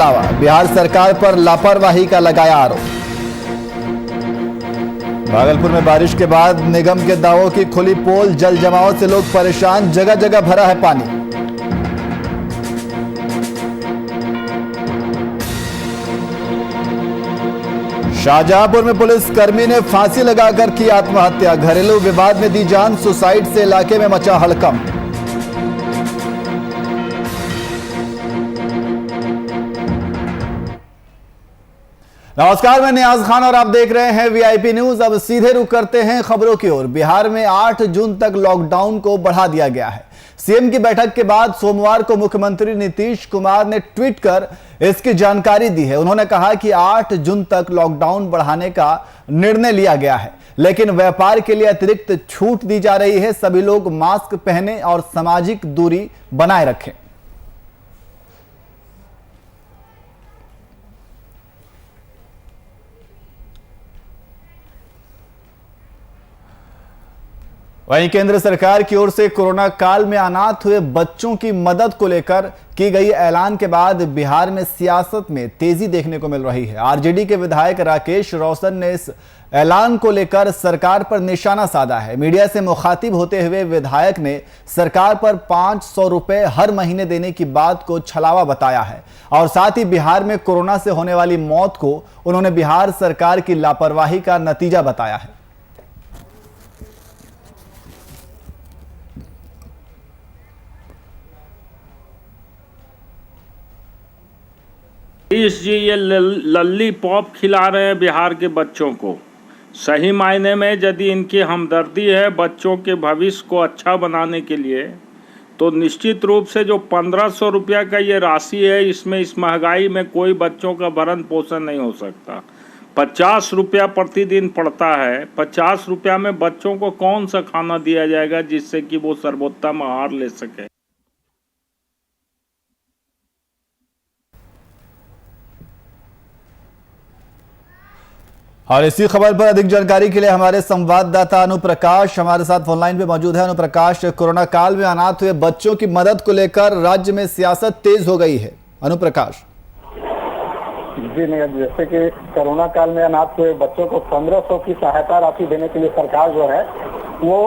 बिहार सरकार पर लापरवाही का लगाया आरोप। भागलपुर में बारिश के बाद निगम के दावों की खुली पोल, जल जमाव से लोग परेशान, जगह जगह भरा है पानी। शाहजहांपुर में पुलिस कर्मी ने फांसी लगाकर की आत्महत्या, घरेलू विवाद में दी जान, सुसाइड से इलाके में मचा हड़कंप। नमस्कार, मैं नियाज खान और आप देख रहे हैं वीआईपी न्यूज। अब सीधे रुख करते हैं खबरों की ओर। बिहार में 8 जून तक लॉकडाउन को बढ़ा दिया गया है। सीएम की बैठक के बाद सोमवार को मुख्यमंत्री नीतीश कुमार ने ट्वीट कर इसकी जानकारी दी है। उन्होंने कहा कि 8 जून तक लॉकडाउन बढ़ाने का निर्णय लिया गया है, लेकिन व्यापार के लिए अतिरिक्त छूट दी जा रही है। सभी लोग मास्क पहने और सामाजिक दूरी बनाए रखें। वहीं केंद्र सरकार की ओर से कोरोना काल में अनाथ हुए बच्चों की मदद को लेकर की गई ऐलान के बाद बिहार में सियासत में तेजी देखने को मिल रही है। आरजेडी के विधायक राकेश रोशन ने इस ऐलान को लेकर सरकार पर निशाना साधा है। मीडिया से मुखातिब होते हुए विधायक ने सरकार पर 500 रुपए हर महीने देने की बात को छलावा बताया है और साथ ही बिहार में कोरोना से होने वाली मौत को उन्होंने बिहार सरकार की लापरवाही का नतीजा बताया है। नीतीश जी ये लल्ली पॉप खिला रहे हैं बिहार के बच्चों को। सही मायने में यदि इनकी हमदर्दी है बच्चों के भविष्य को अच्छा बनाने के लिए, तो निश्चित रूप से जो 1500 रुपया का ये राशि है, इसमें इस महंगाई में कोई बच्चों का भरण पोषण नहीं हो सकता। 50 रुपया प्रतिदिन पड़ता है। 50 रुपया में बच्चों को कौन सा खाना दिया जाएगा जिससे कि वो सर्वोत्तम आहार ले सके। और इसी खबर पर अधिक जानकारी के लिए हमारे संवाददाता अनुप्रकाश हमारे साथ फोनलाइन पे मौजूद है। अनुप्रकाश, कोरोना काल में अनाथ हुए बच्चों की मदद को लेकर राज्य में सियासत तेज हो गई है। अनुप्रकाश जी नहीं, जैसे कि कोरोना काल में अनाथ हुए बच्चों को 1500 की सहायता राशि देने के लिए सरकार जो है वो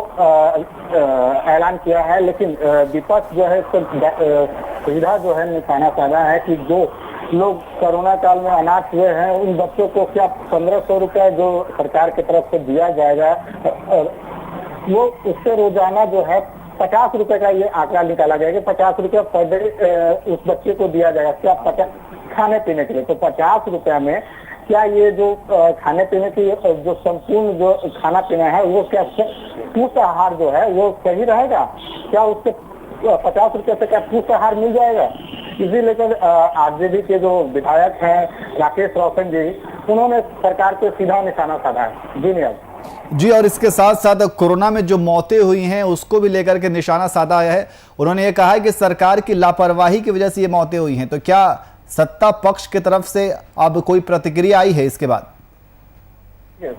ऐलान किया है, लेकिन विपक्ष जो है सुविधा जो है निशाना साधा है कि जो लोग कोरोना काल में अनाथ हुए हैं उन बच्चों को क्या 1500 रुपए जो सरकार की तरफ से दिया जाएगा, वो उससे रोजाना जो है 50 रुपए का ये आंकड़ा निकाला गया कि 50 रुपया पर डे उस बच्चे को दिया जाएगा क्या खाने पीने के लिए। तो 50 रुपया में क्या ये जो खाने पीने की जो संपूर्ण जो खाना पीना है वो क्या पोषाहार जो है वो सही रहेगा? क्या उसके 50 रुपये से क्या पोषाहार मिल जाएगा? इसी लेकर आरजेडी के जो विधायक हैं राकेश रोशन जी, उन्होंने सरकार पे सीधा निशाना साधा है। जी नहीं जी, और इसके साथ साथ कोरोना में जो मौतें हुई हैं उसको भी लेकर के निशाना साधा है। उन्होंने ये कहा है कि सरकार की लापरवाही की वजह से ये मौतें हुई हैं। तो क्या सत्ता पक्ष की तरफ से अब कोई प्रतिक्रिया आई है इसके बाद?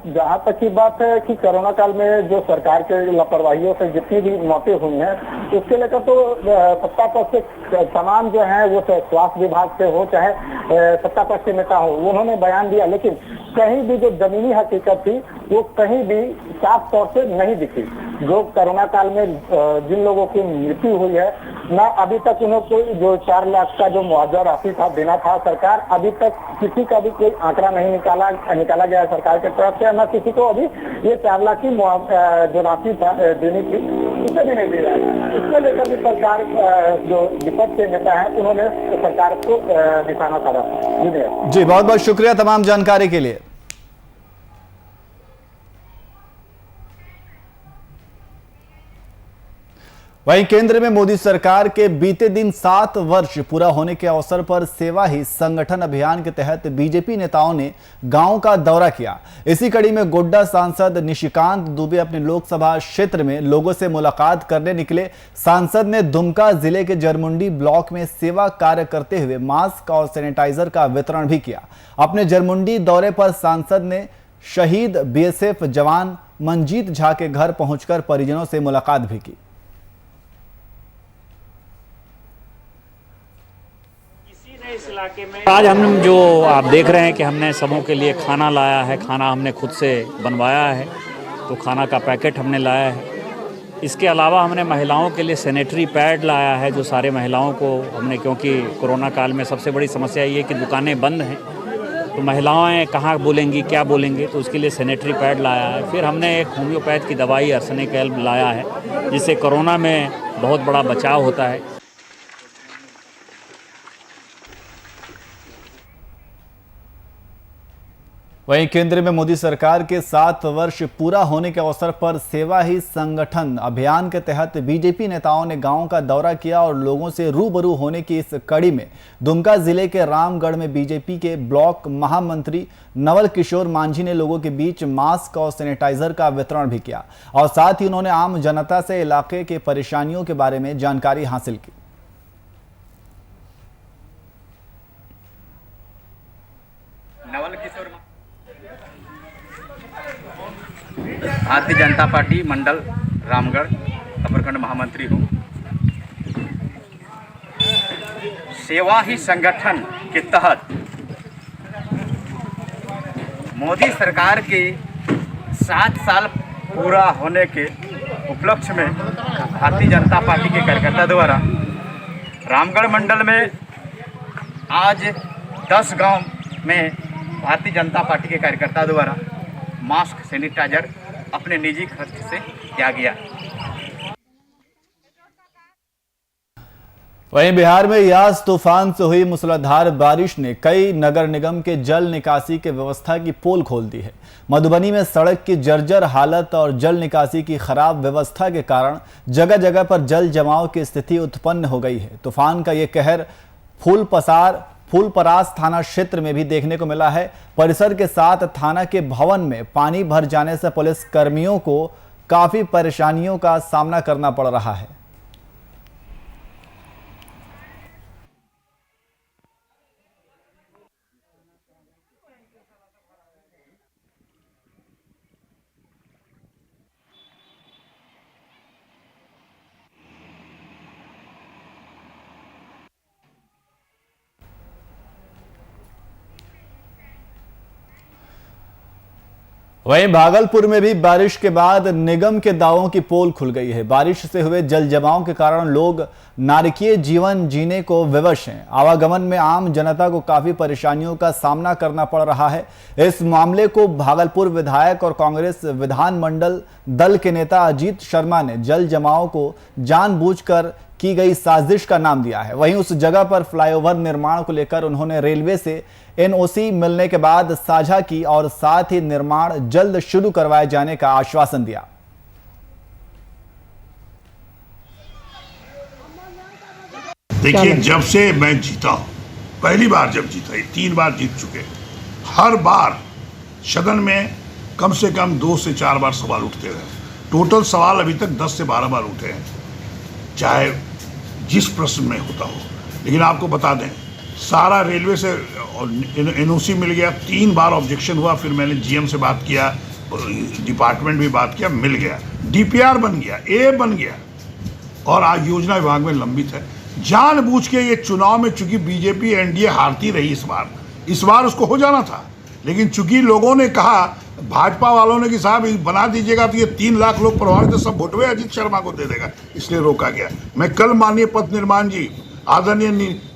जहाँ तक की बात है कि कोरोना काल में जो सरकार के लापरवाहियों से जितनी भी मौतें हुई हैं उसके लेकर तो सत्ता पक्ष से तमाम जो है वो स्वास्थ्य विभाग से हो चाहे सत्ता पक्ष के नेता हो, उन्होंने बयान दिया, लेकिन कहीं भी जो जमीनी हकीकत थी वो कहीं भी साफ तौर से नहीं दिखी। जो कोरोना काल में जिन लोगों की मृत्यु हुई है ना, अभी तक उन्हें कोई जो 4 लाख का जो मुआवजा राशि था देना था, सरकार अभी तक किसी का भी कोई आंकड़ा नहीं निकाला गया सरकार के तरफ से, न किसी को अभी ये 4 लाख की जो राशि देनी थी उसे भी नहीं दे रहा है। इसको लेकर भी सरकार जो विपक्ष के नेता है उन्होंने सरकार को निशाना साधा। जी, बहुत बहुत शुक्रिया तमाम जानकारी के लिए। वहीं केंद्र में मोदी सरकार के बीते दिन 7 वर्ष पूरा होने के अवसर पर सेवा ही संगठन अभियान के तहत बीजेपी नेताओं ने गांव का दौरा किया। इसी कड़ी में गोड्डा सांसद निशिकांत दुबे अपने लोकसभा क्षेत्र में लोगों से मुलाकात करने निकले। सांसद ने दुमका जिले के जरमुंडी ब्लॉक में सेवा कार्य करते हुए मास्क और सैनिटाइजर का वितरण भी किया। अपने जरमुंडी दौरे पर सांसद ने शहीद बीएसएफ जवान मंजीत झा के घर पहुंचकर परिजनों से मुलाकात भी की। इस इलाके में। आज हम जो आप देख रहे हैं कि हमने सबों के लिए खाना लाया है, खाना हमने खुद से बनवाया है, तो खाना का पैकेट हमने लाया है। इसके अलावा हमने महिलाओं के लिए सैनिटरी पैड लाया है, जो सारे महिलाओं को हमने, क्योंकि कोरोना काल में सबसे बड़ी समस्या ये है कि दुकानें बंद हैं, तो महिलाएं कहाँ बोलेंगी, क्या बोलेंगी, तो उसके लिए सैनिटरी पैड लाया है। फिर हमने एक होम्योपैथ की दवाई आर्सेनिक एल्ब लाया है, जिससे कोरोना में बहुत बड़ा बचाव होता है। वहीं केंद्र में मोदी सरकार के 7 वर्ष पूरा होने के अवसर पर सेवा ही संगठन अभियान के तहत बीजेपी नेताओं ने गांव का दौरा किया और लोगों से रूबरू होने की इस कड़ी में दुमका जिले के रामगढ़ में बीजेपी के ब्लॉक महामंत्री नवल किशोर मांझी ने लोगों के बीच मास्क और सैनिटाइजर का वितरण भी किया और साथ ही उन्होंने आम जनता से इलाके के परेशानियों के बारे में जानकारी हासिल की। नवल किशोर, भारतीय जनता पार्टी मंडल रामगढ़ का प्रखंड महामंत्री हूँ। सेवा ही संगठन के तहत मोदी सरकार के 7 साल पूरा होने के उपलक्ष्य में भारतीय जनता पार्टी के कार्यकर्ता द्वारा रामगढ़ मंडल में आज 10 गांव में भारतीय जनता पार्टी के कार्यकर्ता द्वारा मास्क, सैनिटाइजर अपने निजी खर्च से किया गया। वहीं बिहार में यास तूफान से हुई मूसलाधार बारिश ने कई नगर निगम के जल निकासी के व्यवस्था की पोल खोल दी है। मधुबनी में सड़क की जर्जर हालत और जल निकासी की खराब व्यवस्था के कारण जगह जगह पर जल जमाव की स्थिति उत्पन्न हो गई है। तूफान का ये कहर फूलपरास थाना क्षेत्र में भी देखने को मिला है। परिसर के साथ थाना के भवन में पानी भर जाने से पुलिस कर्मियों को काफी परेशानियों का सामना करना पड़ रहा है। वहीं भागलपुर में भी बारिश के बाद निगम के दावों की पोल खुल गई है। बारिश से हुए जल जमाव के कारण लोग नारकीय जीवन जीने को विवश हैं। आवागमन में आम जनता को काफी परेशानियों का सामना करना पड़ रहा है। इस मामले को भागलपुर विधायक और कांग्रेस विधानमंडल दल के नेता अजीत शर्मा ने जल जमाव को जानबूझकर की गई साजिश का नाम दिया है। वहीं उस जगह पर फ्लाईओवर निर्माण को लेकर उन्होंने रेलवे से एनओसी मिलने के बाद साझा की और साथ ही निर्माण जल्द शुरू करवाए जाने का आश्वासन दिया। देखिए, जब से मैं जीता हूं, पहली बार जब जीता, 3 बार जीत चुके, हर बार सदन में कम से कम 2 से 4 बार सवाल उठते रहे। टोटल सवाल अभी तक 10 से 12 बार उठे हैं, चाहे जिस प्रश्न में होता हो। लेकिन आपको बता दें, सारा रेलवे से एनओसी मिल गया। 3 बार ऑब्जेक्शन हुआ, फिर मैंने जीएम से बात किया, डिपार्टमेंट भी बात किया, मिल गया। डीपीआर बन गया, ए बन गया और आज योजना विभाग में लंबित है। जानबूझ के ये चुनाव में, चूंकि बीजेपी एनडीए हारती रही इस बार उसको हो जाना था, लेकिन चूंकि लोगों ने कहा, भाजपा वालों ने कि साहब बना दीजिएगा तो ये 3 लाख लोग प्रभावित, सब वोटवे अजीत शर्मा को दे देगा, इसलिए रोका गया। मैं कल माननीय पथ निर्माण जी, आदरणीय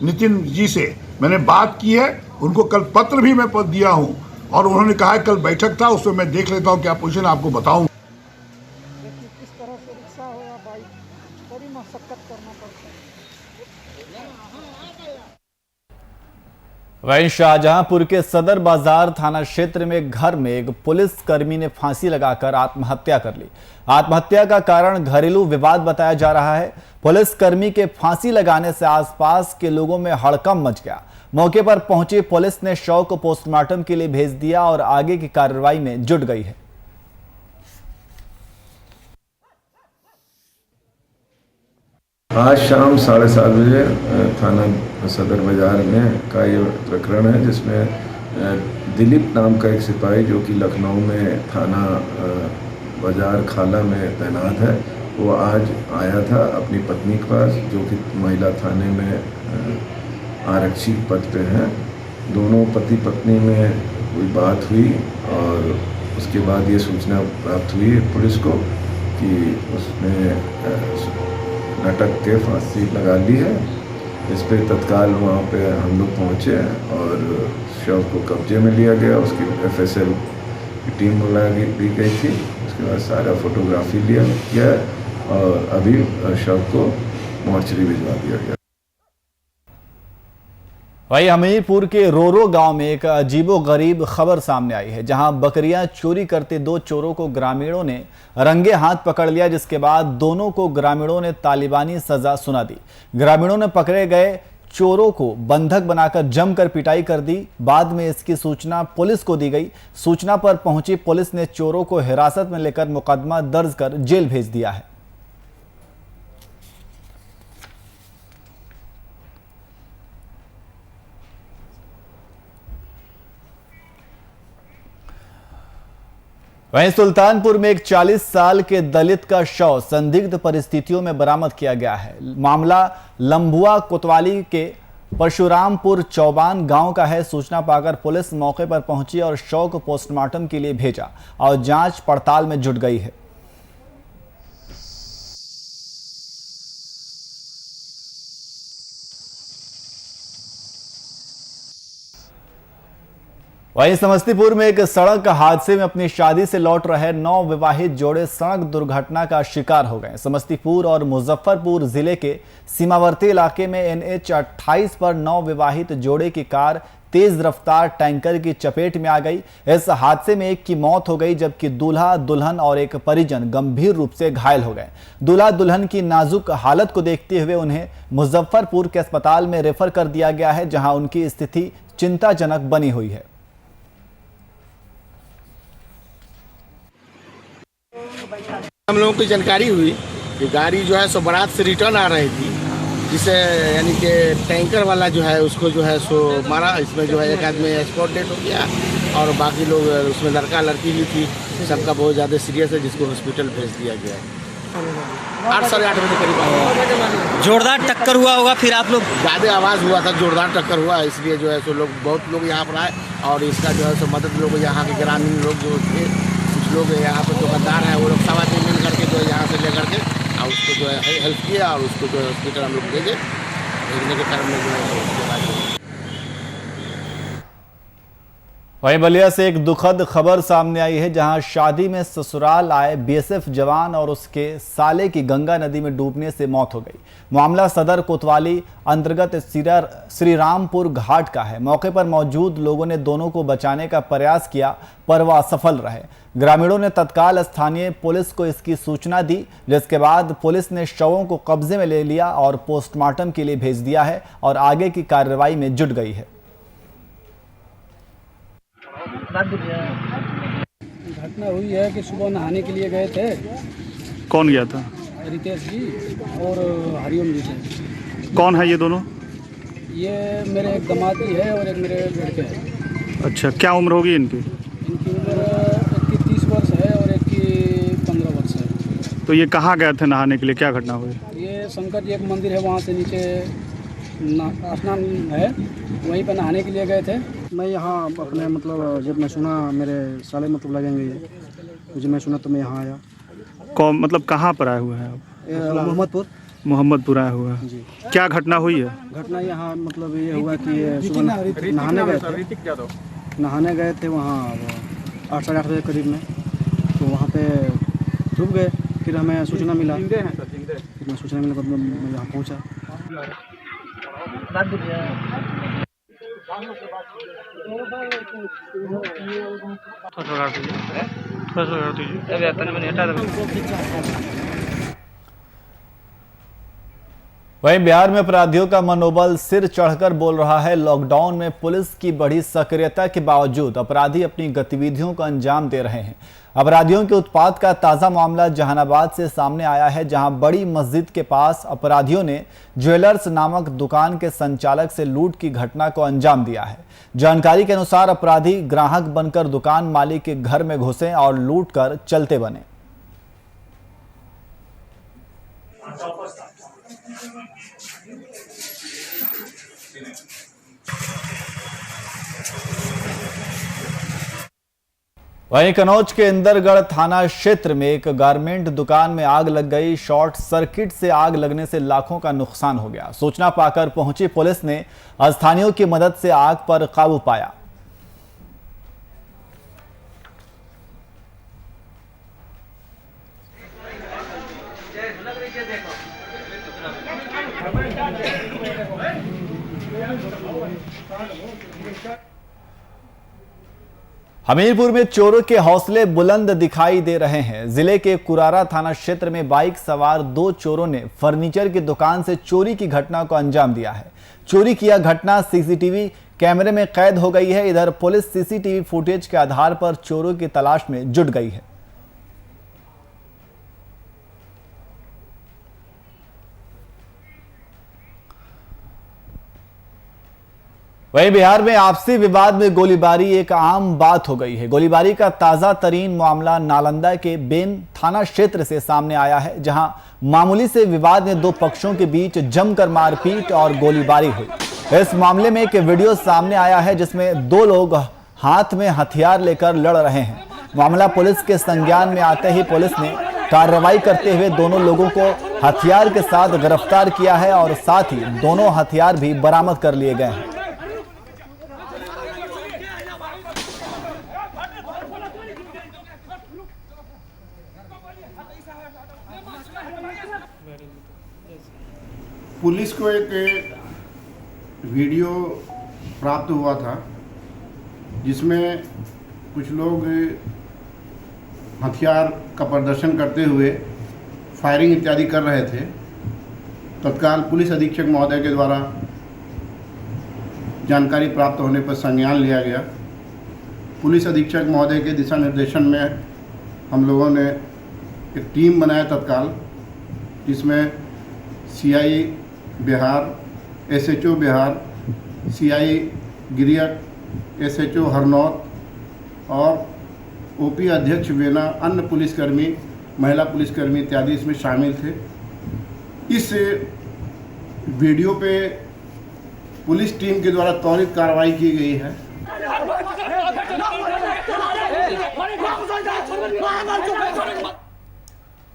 नितिन जी से मैंने बात की है, उनको कल पत्र भी मैं दिया हूं और उन्होंने कहा है कल बैठक था, उसमें मैं देख लेता हूं क्या पोजीशन, आपको बताऊं। किस तरह से रिक्शा हो या बाइक, बड़ी मशक्कत करना पड़ता है। वहीं शाहजहांपुर के सदर बाजार थाना क्षेत्र में घर में एक पुलिस कर्मी ने फांसी लगाकर आत्महत्या कर ली। आत्महत्या का कारण घरेलू विवाद बताया जा रहा है। पुलिस कर्मी के फांसी लगाने से आसपास के लोगों में हड़कंप मच गया। मौके पर पहुंची पुलिस ने शव को पोस्टमार्टम के लिए भेज दिया और आगे की कार्रवाई में जुट गई है। आज शाम 7:30 बजे थाना सदर बाजार में का ये प्रकरण है, जिसमें दिलीप नाम का एक सिपाही जो कि लखनऊ में थाना बाजार खाला में तैनात है, वो आज आया था अपनी पत्नी के पास, जो कि महिला थाने में आरक्षी पद पे हैं। दोनों पति पत्नी में कोई बात हुई और उसके बाद ये सूचना प्राप्त हुई पुलिस को कि उसने लटक के फांसी लगा ली है। इस पे तत्काल वहाँ पे हम लोग पहुँचे और शव को कब्जे में लिया गया। उसकी FSL की टीम बुला दी गई थी। उसके बाद सारा फोटोग्राफी लिया गया और अभी शव को मोर्चरी भिजवा दिया गया। वहीं हमीरपुर के रोरो गांव में एक अजीबोगरीब खबर सामने आई है, जहां बकरियां चोरी करते 2 चोरों को ग्रामीणों ने रंगे हाथ पकड़ लिया, जिसके बाद दोनों को ग्रामीणों ने तालिबानी सजा सुना दी। ग्रामीणों ने पकड़े गए चोरों को बंधक बनाकर जमकर पिटाई कर दी। बाद में इसकी सूचना पुलिस को दी गई। सूचना पर पहुंची पुलिस ने चोरों को हिरासत में लेकर मुकदमा दर्ज कर जेल भेज दिया है। वहीं सुल्तानपुर में एक 40 साल के दलित का शव संदिग्ध परिस्थितियों में बरामद किया गया है। मामला लंबुआ कोतवाली के परशुरामपुर चौबान गांव का है। सूचना पाकर पुलिस मौके पर पहुंची और शव को पोस्टमार्टम के लिए भेजा और जांच पड़ताल में जुट गई है। वहीं समस्तीपुर में एक सड़क हादसे में अपनी शादी से लौट रहे 9 विवाहित जोड़े सड़क दुर्घटना का शिकार हो गए। समस्तीपुर और मुजफ्फरपुर जिले के सीमावर्ती इलाके में NH 28 पर 9 विवाहित जोड़े की कार तेज रफ्तार टैंकर की चपेट में आ गई। इस हादसे में एक की मौत हो गई, जबकि दूल्हा दुल्हन और एक परिजन गंभीर रूप से घायल हो गए। दूल्हा दुल्हन की नाजुक हालत को देखते हुए उन्हें मुजफ्फरपुर के अस्पताल में रेफर कर दिया गया है, जहां उनकी स्थिति चिंताजनक बनी हुई है। हम लोगों को जानकारी हुई कि गाड़ी जो है सो बारात से रिटर्न आ रही थी, जिसे यानी कि टैंकर वाला जो है उसको जो है सो मारा। इसमें जो है एक आदमी स्पॉट डेट हो गया और बाकी लोग उसमें लड़का लड़की भी थी। सबका बहुत ज़्यादा सीरियस है, जिसको हॉस्पिटल भेज दिया गया है। 8 साढ़े 8 बजे करीब जोरदार टक्कर हुआ होगा। फिर आप लोग ज़्यादा आवाज़ हुआ था, जोरदार टक्कर हुआ, इसलिए जो है सो लोग बहुत लोग यहाँ पर आए और इसका जो है सो मदद लोग यहाँ के ग्रामीण लोग जो थे, कुछ लोग यहाँ पर दुकानदार हैं, वो लोग 3.25 मिल करके जो यहाँ से ले करके और उसको जो है हेल्प किया और उसको जो है हॉस्पिटल हम लोग भेजे। भेजने के कारण में जो है उसके बाद वहीं बलिया से एक दुखद खबर सामने आई है, जहां शादी में ससुराल आए BSF जवान और उसके साले की गंगा नदी में डूबने से मौत हो गई। मामला सदर कोतवाली अंतर्गत श्री रामपुर घाट का है। मौके पर मौजूद लोगों ने दोनों को बचाने का प्रयास किया, पर वह असफल रहे। ग्रामीणों ने तत्काल स्थानीय पुलिस को इसकी सूचना दी, जिसके बाद पुलिस ने शवों को कब्जे में ले लिया और पोस्टमार्टम के लिए भेज दिया है और आगे की कार्रवाई में जुट गई है। घटना हुई है कि सुबह नहाने के लिए गए थे। कौन गया था? रितेश जी और हरिओम जी थे। कौन है ये दोनों? ये मेरे एक दामाद जी है और एक मेरे लड़के हैं। अच्छा, क्या उम्र होगी इनकी? इनकी उम्र एक की 30 वर्ष है और एक की 15 वर्ष है। तो ये कहाँ गए थे नहाने के लिए, क्या घटना हुई? ये शंकर जी एक मंदिर है, वहाँ से नीचे स्नान है, वहीं पर नहाने के लिए गए थे। मैं यहाँ अपने मतलब जब मैं सुना मेरे साले मतलब लगेंगे ये, तो जब मैं सुना तो मैं यहाँ आया। कौन मतलब कहाँ पर आए हुए हैं आप? मोहम्मदपुर आए हुए हैं जी। क्या घटना हुई है? घटना यहाँ मतलब ये हुआ कि सुबह नहाने गए थे वहाँ 8 साढ़े 8 बजे करीब में, तो वहाँ पे डूब गए। फिर हमें सूचना मिला, फिर मैं सूचना मिला तो मैं यहाँ पहुँचा। वहीं बिहार में अपराधियों का मनोबल सिर चढ़कर बोल रहा है। लॉकडाउन में पुलिस की बढ़ी सक्रियता के बावजूद अपराधी अपनी गतिविधियों को अंजाम दे रहे हैं। अपराधियों के उत्पात का ताजा मामला जहानाबाद से सामने आया है, जहां बड़ी मस्जिद के पास अपराधियों ने ज्वेलर्स नामक दुकान के संचालक से लूट की घटना को अंजाम दिया है। जानकारी के अनुसार अपराधी ग्राहक बनकर दुकान मालिक के घर में घुसे और लूट कर चलते बने। वहीं कन्नौज के इंदरगढ़ थाना क्षेत्र में एक गारमेंट दुकान में आग लग गई। शॉर्ट सर्किट से आग लगने से लाखों का नुकसान हो गया। सूचना पाकर पहुंची पुलिस ने स्थानियों की मदद से आग पर काबू पाया। हमीरपुर में चोरों के हौसले बुलंद दिखाई दे रहे हैं। जिले के कुरारा थाना क्षेत्र में बाइक सवार 2 चोरों ने फर्नीचर की दुकान से चोरी की घटना को अंजाम दिया है। चोरी किया घटना सीसीटीवी कैमरे में कैद हो गई है। इधर पुलिस सीसीटीवी फुटेज के आधार पर चोरों की तलाश में जुट गई है। वहीं बिहार में आपसी विवाद में गोलीबारी एक आम बात हो गई है। गोलीबारी का ताजा तरीन मामला नालंदा के बेन थाना क्षेत्र से सामने आया है, जहां मामूली से विवाद में 2 पक्षों के बीच जमकर मारपीट और गोलीबारी हुई। इस मामले में एक वीडियो सामने आया है जिसमें 2 लोग हाथ में हथियार लेकर लड़ रहे हैं। मामला पुलिस के संज्ञान में आते ही पुलिस ने कार्रवाई करते हुए दोनों लोगों को हथियार के साथ गिरफ्तार किया है और साथ ही दोनों हथियार भी बरामद कर लिए गए हैं। पुलिस को एक वीडियो प्राप्त हुआ था जिसमें कुछ लोग हथियार का प्रदर्शन करते हुए फायरिंग इत्यादि कर रहे थे। तत्काल पुलिस अधीक्षक महोदय के द्वारा जानकारी प्राप्त होने पर संज्ञान लिया गया। पुलिस अधीक्षक महोदय के दिशा निर्देशन में हम लोगों ने एक टीम बनाया तत्काल, जिसमें CI Bihar, SHO Bihar, CI Giriyak, SHO Harnaut और ओपी अध्यक्ष वेना, अन्य पुलिसकर्मी, महिला पुलिसकर्मी इत्यादि इसमें शामिल थे। इस वीडियो पे पुलिस टीम के द्वारा त्वरित कार्रवाई की गई है।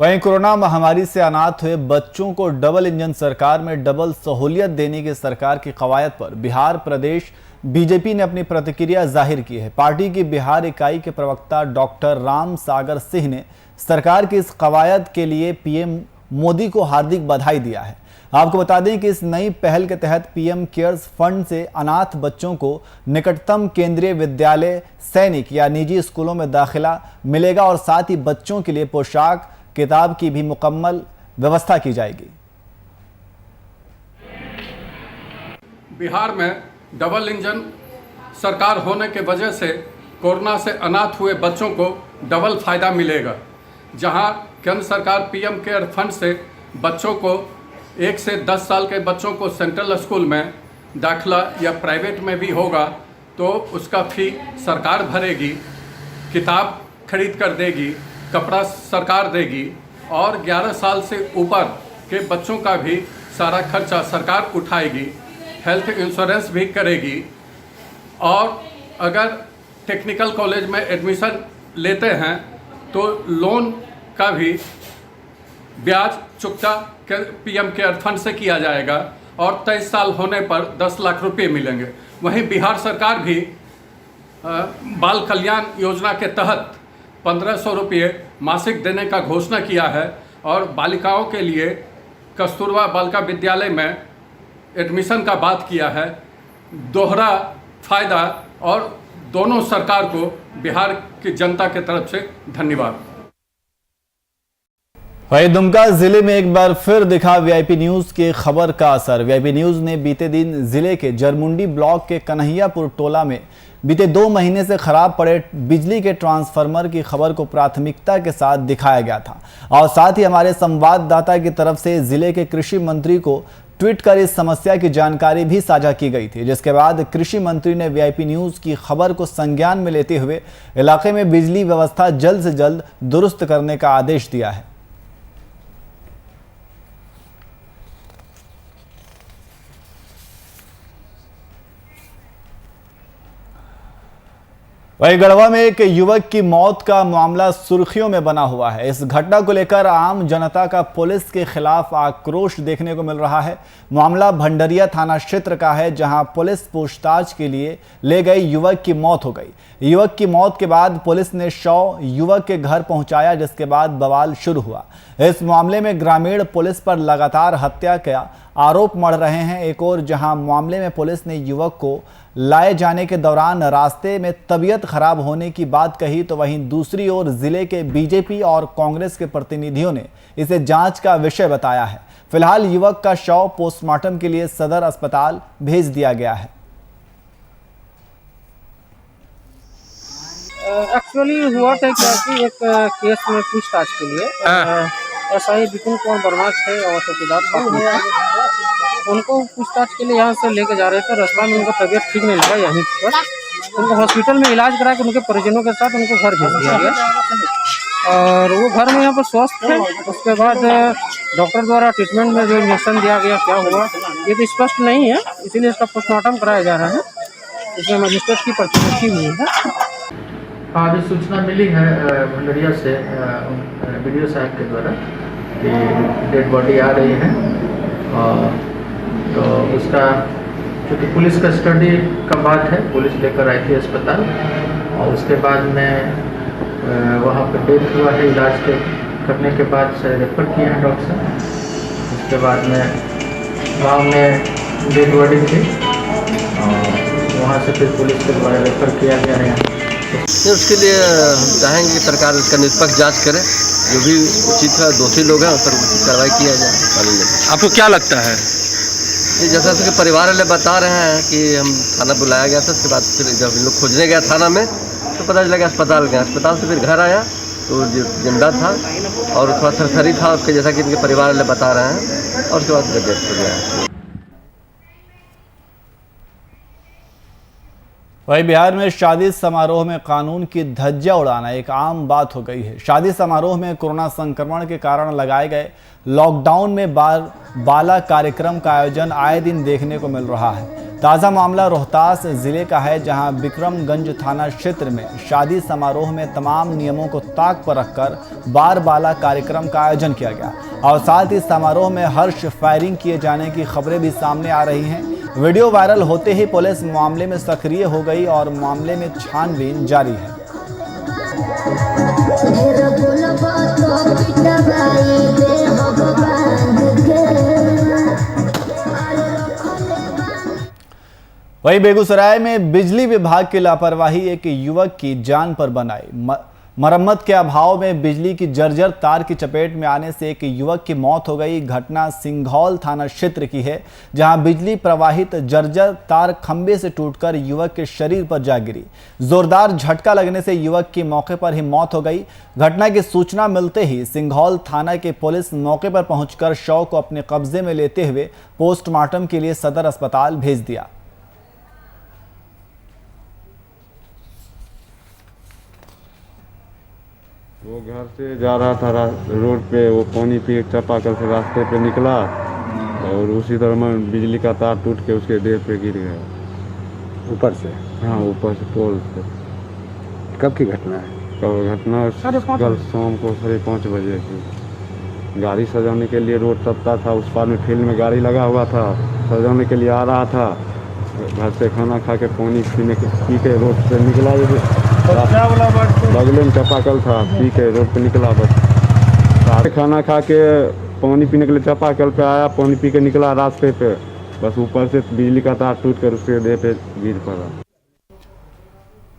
वहीं कोरोना महामारी से अनाथ हुए बच्चों को डबल इंजन सरकार में डबल सहूलियत देने की सरकार की कवायद पर बिहार प्रदेश बीजेपी ने अपनी प्रतिक्रिया जाहिर की है। पार्टी की बिहार इकाई के प्रवक्ता डॉक्टर राम सागर सिंह ने सरकार की इस कवायद के लिए पीएम मोदी को हार्दिक बधाई दिया है। आपको बता दें कि इस नई पहल के तहत पीएम केयर्स फंड से अनाथ बच्चों को निकटतम केंद्रीय विद्यालय, सैनिक या निजी स्कूलों में दाखिला मिलेगा और साथ ही बच्चों के लिए पोशाक, किताब की भी मुकम्मल व्यवस्था की जाएगी। बिहार में डबल इंजन सरकार होने के वजह से कोरोना से अनाथ हुए बच्चों को डबल फायदा मिलेगा। जहां केंद्र सरकार पीएम केयर फंड से बच्चों को 1 से 10 साल के बच्चों को सेंट्रल स्कूल में दाखिला या प्राइवेट में भी होगा तो उसका फी सरकार भरेगी, किताब खरीद कर देगी, कपड़ा सरकार देगी और 11 साल से ऊपर के बच्चों का भी सारा खर्चा सरकार उठाएगी, हेल्थ इंश्योरेंस भी करेगी। और अगर टेक्निकल कॉलेज में एडमिशन लेते हैं तो लोन का भी ब्याज चुकता पीएम केयर फंड से किया जाएगा और 23 साल होने पर 10 लाख रुपए मिलेंगे। वहीं बिहार सरकार भी बाल कल्याण योजना के तहत 1500 रुपये मासिक देने का घोषणा किया है और बालिकाओं के लिए कस्तूरबा बालिका विद्यालय में एडमिशन का बात किया है। दोहरा फायदा और दोनों सरकार को बिहार की जनता के तरफ से धन्यवाद। वहीं दुमका जिले में एक बार फिर दिखा वीआईपी न्यूज के खबर का असर। वीआईपी न्यूज ने बीते दिन जिले के जरमुंडी ब्लॉक के कन्हैयापुर टोला में बीते 2 महीने से खराब पड़े बिजली के ट्रांसफार्मर की खबर को प्राथमिकता के साथ दिखाया गया था और साथ ही हमारे संवाददाता की तरफ से जिले के कृषि मंत्री को ट्वीट कर इस समस्या की जानकारी भी साझा की गई थी, जिसके बाद कृषि मंत्री ने वीआईपी न्यूज की खबर को संज्ञान में लेते हुए इलाके में बिजली व्यवस्था जल्द से जल्द दुरुस्त करने का आदेश दिया है। वहीं गढ़वा में एक युवक की मौत का मामला सुर्खियों में बना हुआ है। इस घटना को लेकर आम जनता का पुलिस के खिलाफ आक्रोश देखने को मिल रहा है। मामला भंडरिया थाना क्षेत्र का है, जहां पुलिस पूछताछ के लिए ले गए युवक की मौत हो गई। युवक की मौत के बाद पुलिस ने शव युवक के घर पहुंचाया, जिसके बाद बवाल शुरू हुआ। इस मामले में ग्रामीण पुलिस पर लगातार हत्या का आरोप मढ़ रहे हैं। एक और जहां मामले में पुलिस ने युवक को लाए जाने के दौरान रास्ते में तबीयत खराब होने की बात कही, तो वहीं दूसरी ओर जिले के बीजेपी और कांग्रेस के प्रतिनिधियों ने इसे जांच का विषय बताया है। फिलहाल युवक का शव पोस्टमार्टम के लिए सदर अस्पताल भेज दिया गया है। एक्चुअली हुआ था क्या कि एक केस में पूछताछ के लिए एसआई विपिन कुमार वर्मा थे और चौकीदार उनको पूछताछ के लिए यहाँ से लेके जा रहे थे। रास्ता में उनका तबीयत ठीक नहीं लगा, यहीं पर उनको हॉस्पिटल में इलाज करा के उनके परिजनों के साथ उनको घर भेज दिया गया और वो घर में यहाँ पर स्वस्थ थे। उसके बाद डॉक्टर द्वारा ट्रीटमेंट में जो इंजेक्शन दिया गया क्या हुआ ये तो स्पष्ट नहीं है, इसीलिए इसका पोस्टमार्टम कराया जा रहा है। इसमें मजिस्ट्रेट की पर्ची रखी हुई है। हाँ, अभी सूचना मिली है भंडरिया से वीडियो साहब के द्वारा कि डेड बॉडी आ रही है और तो उसका चूँकि पुलिस कस्टडी का बात है, पुलिस लेकर आई थी अस्पताल और उसके बाद में वहाँ पर डेथ हुआ है। इलाज के करने के बाद से रेफर किए हैं डॉक्टर साहब। उसके बाद में गाँव में डेड बॉडी थी और वहाँ से फिर पुलिस के द्वारा रेफर किया गया है। उसके लिए हम चाहेंगे कि सरकार इसका निष्पक्ष जांच करे, जो भी उचित है दोषी लोग हैं उस पर उचित कार्रवाई किया जाए। आपको क्या लगता है? जैसा कि परिवार वाले बता रहे हैं कि हम थाना बुलाया गया था, उसके बाद फिर जब लोग खोजने गया थाना में तो पता चला कि अस्पताल गया, अस्पताल से फिर घर आया तो जिंदा था और थोड़ा थरथरी था उसके, जैसा कि इनके परिवार वाले बता रहे हैं, और उसके बाद फिर डेथ हो गया। वहीं बिहार में शादी समारोह में कानून की धज्जियां उड़ाना एक आम बात हो गई है। शादी समारोह में कोरोना संक्रमण के कारण लगाए गए लॉकडाउन में बाला कार्यक्रम का आयोजन आए दिन देखने को मिल रहा है। ताज़ा मामला रोहतास जिले का है, जहां बिक्रमगंज थाना क्षेत्र में शादी समारोह में तमाम नियमों को ताक पर रखकर बाला कार्यक्रम का आयोजन किया गया और साथ ही समारोह में हर्ष फायरिंग किए जाने की खबरें भी सामने आ रही हैं। वीडियो वायरल होते ही पुलिस मामले में सक्रिय हो गई और मामले में छानबीन जारी है। वहीं बेगूसराय में बिजली विभाग की लापरवाही एक युवक की जान पर बन आई। मरम्मत के अभाव में बिजली की जर्जर तार की चपेट में आने से एक युवक की मौत हो गई। घटना सिंघौल थाना क्षेत्र की है, जहां बिजली प्रवाहित जर्जर तार खंबे से टूटकर युवक के शरीर पर जा गिरी। जोरदार झटका लगने से युवक की मौके पर ही मौत हो गई। घटना की सूचना मिलते ही सिंघौल थाना के पुलिस मौके पर पहुंचकर शव को अपने कब्जे में लेते हुए पोस्टमार्टम के लिए सदर अस्पताल भेज दिया। वो घर से जा रहा था रोड पे, वो पानी पी चापाकल से रास्ते पे निकला और उसी तरह में बिजली का तार टूट के उसके देह पे गिर गया ऊपर से। हाँ, ऊपर से पोल से। कब की घटना है? घटना कल शाम को 5:30 बजे की। गाड़ी सजाने के लिए रोड टपता था, उस पार में फील्ड में गाड़ी लगा हुआ था, सजाने के लिए आ रहा था। घर से खाना खा के पानी पी के रोड से निकला, बगले में चापाकल था, पी के रोड पे निकला। बस खाना खा के पानी पीने के लिए चापाकल पे आया, पानी पी के निकला रास्ते पे, बस ऊपर से बिजली का तार टूट कर उसके देह पे गिर पड़ा।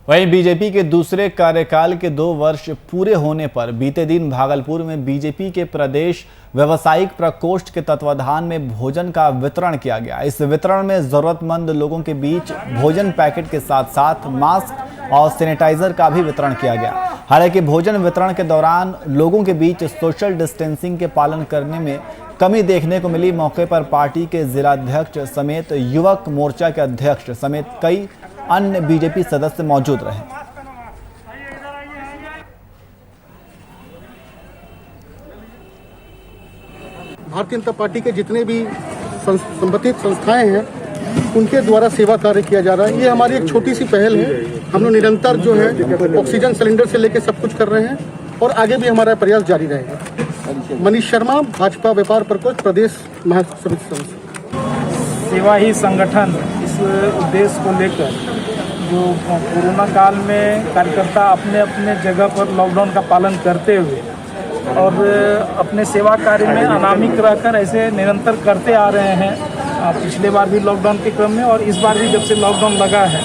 वहीं बीजेपी के दूसरे कार्यकाल के 2 वर्ष पूरे होने पर बीते दिन भागलपुर में बीजेपी के प्रदेश व्यावसायिक प्रकोष्ठ के तत्वाधान में भोजन का वितरण किया गया। इस वितरण में जरूरतमंद लोगों के बीच भोजन पैकेट के साथ साथ मास्क और सैनिटाइजर का भी वितरण किया गया। हालांकि भोजन वितरण के दौरान लोगों के बीच सोशल डिस्टेंसिंग के पालन करने में कमी देखने को मिली। मौके पर पार्टी के जिलाध्यक्ष समेत युवक मोर्चा के अध्यक्ष समेत कई अन्य बीजेपी सदस्य मौजूद रहे। भारतीय जनता पार्टी के जितने भी संबंधित संस्थाएं हैं उनके द्वारा सेवा कार्य किया जा रहा है। ये हमारी एक छोटी सी पहल है। हम लोग निरंतर जो है ऑक्सीजन सिलेंडर से लेकर सब कुछ कर रहे हैं और आगे भी हमारा प्रयास जारी रहेगा। मनीष शर्मा, भाजपा व्यापार प्रकोष्ठ प्रदेश महासमिति सदस्य। सेवा ही संगठन इस उद्देश्य को लेकर जो कोरोना काल में कार्यकर्ता अपने अपने जगह पर लॉकडाउन का पालन करते हुए और अपने सेवा कार्य में अनामिक रहकर ऐसे निरंतर करते आ रहे हैं। पिछले बार भी लॉकडाउन के क्रम में और इस बार भी जब से लॉकडाउन लगा है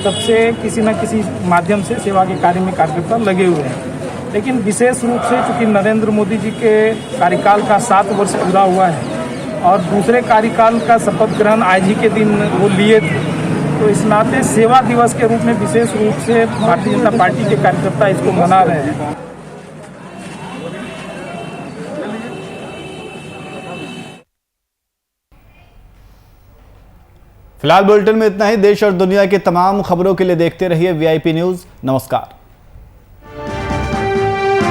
तब से किसी न किसी माध्यम से सेवा के कार्य में कार्यकर्ता लगे हुए हैं। लेकिन विशेष रूप से चूँकि नरेंद्र मोदी जी के कार्यकाल का 7 वर्ष पूरा हुआ है और दूसरे कार्यकाल का शपथ ग्रहण आज ही के दिन वो लिए थे, तो इस नाते सेवा दिवस के रूप में विशेष रूप से भारतीय जनता पार्टी के कार्यकर्ता इसको मना रहे हैं। फिलहाल बुलेटिन में इतना ही। देश और दुनिया की तमाम खबरों के लिए देखते रहिए VIP न्यूज़। नमस्कार।